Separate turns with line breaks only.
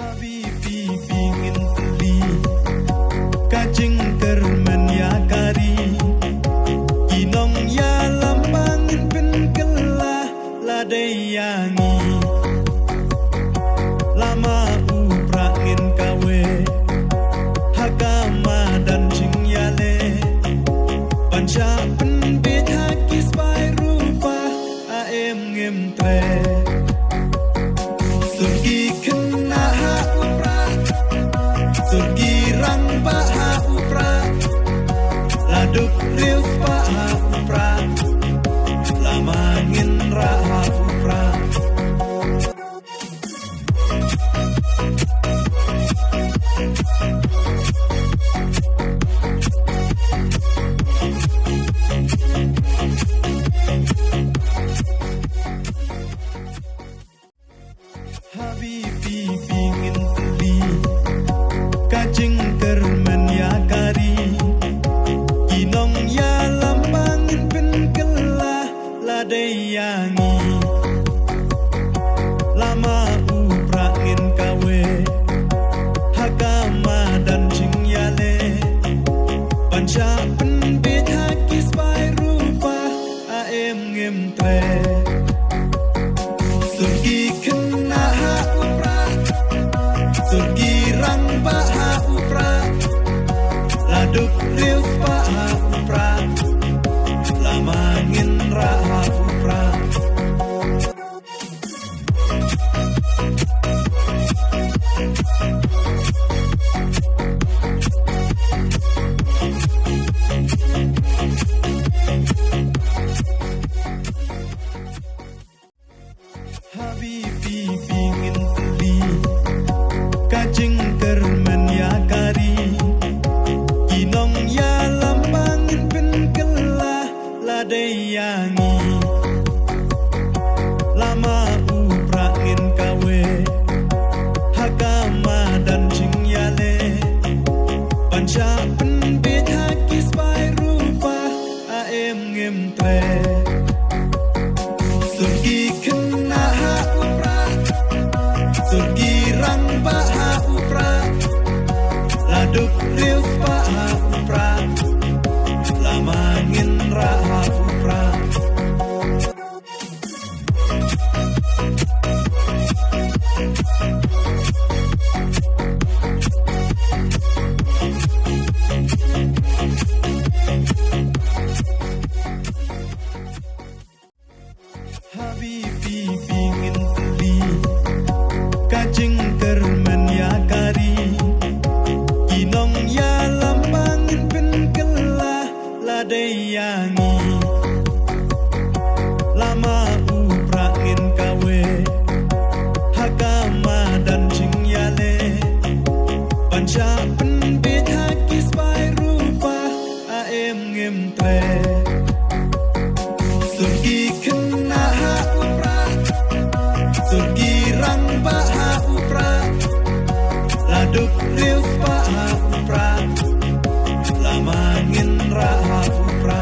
Habibi pingin beli kajeng kermen ya kari kinong ya lambangin pen kelah ladai yangi lama uprangin kawe hakama dan jing yale panca pen beda kispai rupa aem ngem tre surgi kena ha upra surgi rang ba ha upra laduk rius ba ha upra lamangin ra ha upra Habibi pingin beli kajeng kermen ya kari kinong ya lambangin pen kelah ladai yangi lama uprangin kawe hakama dan jing yale panca pen beda kispai rupa aem ngem tre surgi kena ha upra surgi rang ba ha upra laduk rius ba ha upra lamangin ra ha upra Habibi pingin beli kajeng kermen ya kari kinong ya lambangin pen kelah ladai yangi lama uprangin kawe hakama dan jing yale panca pen beda kispai rupa aem ngem tre surgi kena ha upra surgi rang ba ha upra laduk rius ba ha upra lamangin ra ha upra Habibi pingin beli kajeng kermen ya kari kinong ya lambangin pen kelah ladai yangi lama uprangin kawe hakama dan jing yale panca pen beda kispai rupa aem ngem tre surgi kena ha upra surgi rang ba ha upra laduk rius ba ha upra lamangin ra ha upra